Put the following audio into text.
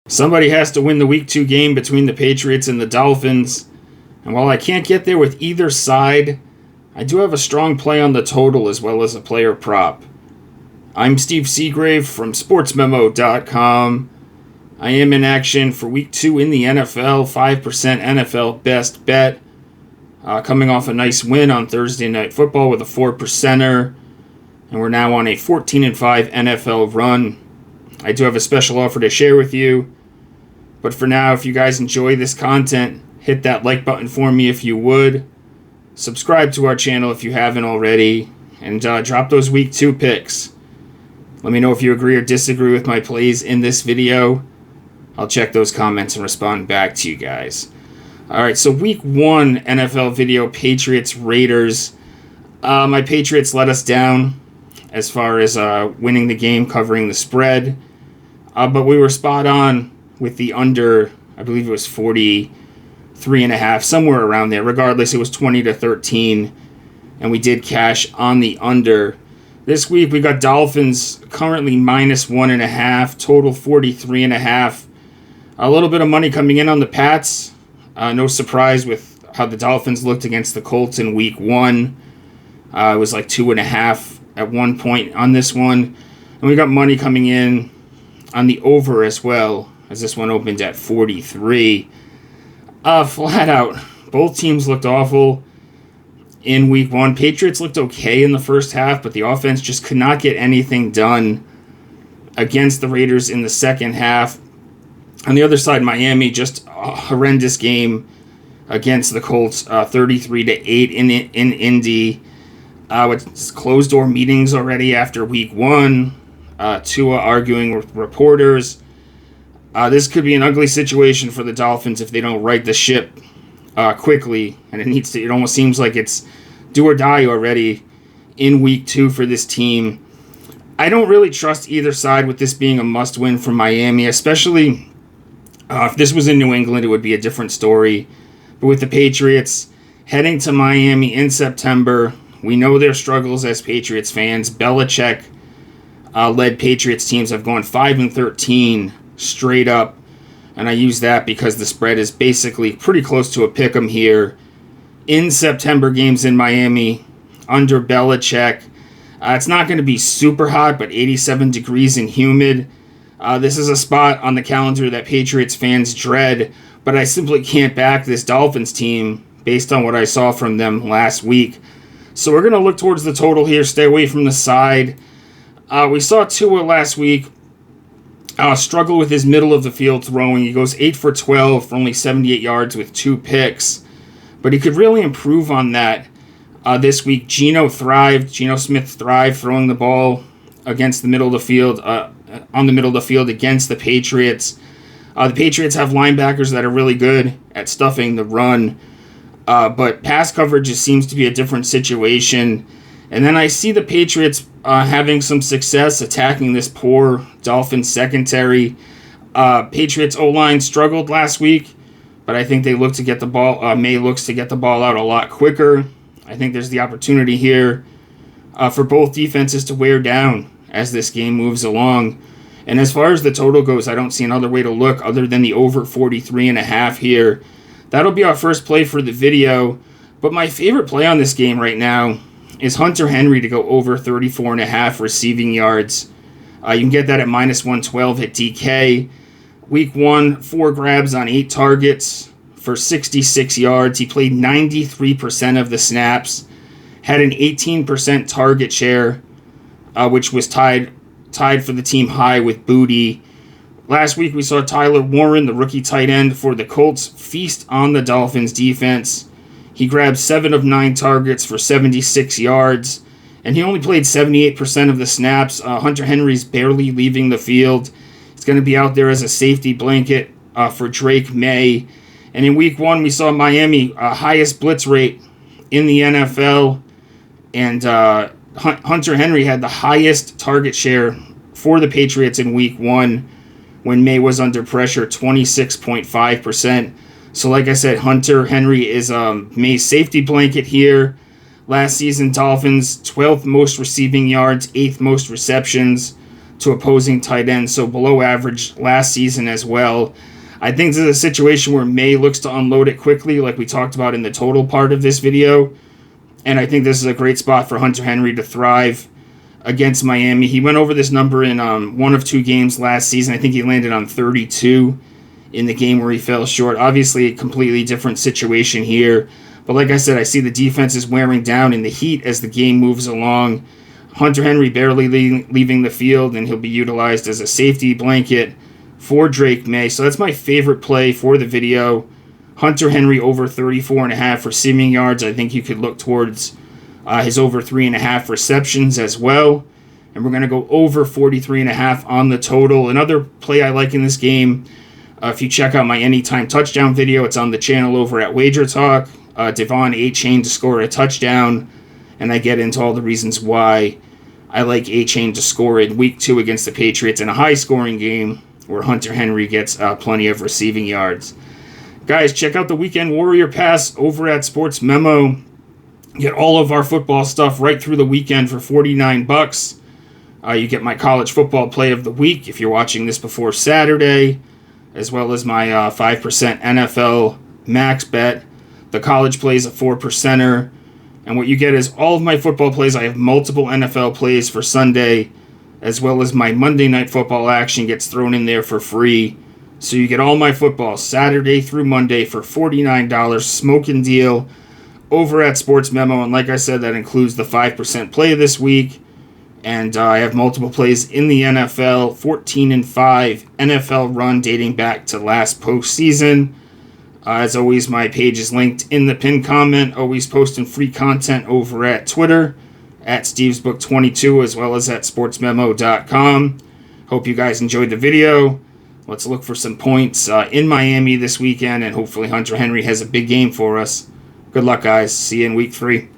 Somebody has to win the Week 2 game between the Patriots and the Dolphins. And while I can't get there with either side, I do have a strong play on the total as well as a player prop. I'm Steve Seagrave from SportsMemo.com. I am in action for Week 2 in the NFL, 5% NFL best bet. Coming off a nice win on Thursday Night Football with a 4%er. And we're now on a 14-5 NFL run. I do have a special offer to share with you. But for now, if you guys enjoy this content, hit that like button for me if you would. Subscribe to our channel if you haven't already. And drop those Week 2 picks. Let me know if you agree or disagree with my plays in this video. I'll check those comments and respond back to you guys. Alright, so Week 1 NFL video, Patriots, Raiders. My Patriots let us down as far as winning the game, covering the spread. But we were spot on with the under, I believe it was 43.5, somewhere around there. Regardless, it was 20-13, and we did cash on the under. This week, we got Dolphins currently -1.5, total 43.5. A little bit of money coming in on the Pats. No surprise with how the Dolphins looked against the Colts in Week 1. It was like 2.5 at one point on this one. And we got money coming in on the over as well, as this one opened at 43. Flat out, both teams looked awful in Week 1. Patriots looked okay in the first half, but the offense just could not get anything done against the Raiders in the second half. On the other side, Miami, just a horrendous game against the Colts, 33-8 in Indy. With closed-door meetings already after Week 1. Tua arguing with reporters. This could be an ugly situation for the Dolphins if they don't right the ship quickly. And it almost seems like it's do or die already in Week 2 for this team. I don't really trust either side with this being a must-win for Miami, especially if this was in New England, it would be a different story. But with the Patriots heading to Miami in September, we know their struggles as Patriots fans. Belichick led Patriots teams have gone 5-13 straight up, and I use that because the spread is basically pretty close to a pick'em here in September games in Miami under Belichick. It's not going to be super hot, but 87 degrees and humid. This is a spot on the calendar that Patriots fans dread, but I simply can't back this Dolphins team based on what I saw from them last week. So we're going to look towards the total here, stay away from the side. We saw Tua last week struggle with his middle of the field throwing. He goes 8 for 12 for only 78 yards with 2 picks. But he could really improve on that this week. Geno Smith thrived throwing the ball against the middle of the field, on the middle of the field against the Patriots. The Patriots have linebackers that are really good at stuffing the run. But pass coverage just seems to be a different situation. And then I see the Patriots having some success attacking this poor Dolphins secondary. Patriots O-line struggled last week, but I think they look to get the ball. May looks to get the ball out a lot quicker. I think there's the opportunity here for both defenses to wear down as this game moves along. And as far as the total goes, I don't see another way to look other than the over 43.5 here. That'll be our first play for the video. But my favorite play on this game right now is Hunter Henry to go over 34.5 receiving yards. You can get that at -112 at DK. Week 1, 4 grabs on 8 targets for 66 yards. He played 93% of the snaps, had an 18% target share, which was tied for the team high with Booty. Last week we saw Tyler Warren, the rookie tight end for the Colts, feast on the Dolphins defense. He grabbed 7 of 9 targets for 76 yards, and he only played 78% of the snaps. Hunter Henry's barely leaving the field. He's going to be out there as a safety blanket for Drake May. And in Week 1, we saw Miami highest blitz rate in the NFL, and Hunter Henry had the highest target share for the Patriots in Week 1 when May was under pressure, 26.5%. So like I said, Hunter Henry is May's safety blanket here. Last season, Dolphins, 12th most receiving yards, 8th most receptions. to opposing tight ends, so below average last season as well. I think this is a situation where May looks to unload it quickly, like we talked about in the total part of this video. And I think this is a great spot for Hunter Henry to thrive against Miami. He went over this number in one of 2 games last season. I think he landed on 32 in the game where he fell short. Obviously, a completely different situation here. But like I said, I see the defense is wearing down in the heat as the game moves along. Hunter Henry barely leaving the field, and he'll be utilized as a safety blanket for Drake May. So that's my favorite play for the video. Hunter Henry over 34.5 receiving yards. I think you could look towards his over 3.5 receptions as well. And we're going to go over 43.5 on the total. Another play I like in this game, if you check out my anytime touchdown video, it's on the channel over at Wager Talk. Devon A-Chain to score a touchdown. And I get into all the reasons why I like A-Chain to score in Week 2 against the Patriots in a high-scoring game where Hunter Henry gets plenty of receiving yards. Guys, check out the Weekend Warrior Pass over at Sports Memo. Get all of our football stuff right through the weekend for $49. You get my college football play of the week if you're watching this before Saturday, as well as my 5% NFL max bet. The college plays a 4%er. And what you get is all of my football plays. I have multiple NFL plays for Sunday, as well as my Monday Night Football action gets thrown in there for free. So you get all my football Saturday through Monday for $49, smoking deal over at Sports Memo. And like I said, that includes the 5% play this week. And I have multiple plays in the NFL, 14-5 NFL run dating back to last postseason. As always, my page is linked in the pinned comment. Always posting free content over at Twitter, at StevesBook22, as well as at SportsMemo.com. Hope you guys enjoyed the video. Let's look for some points in Miami this weekend, and hopefully Hunter Henry has a big game for us. Good luck, guys. See you in Week 3.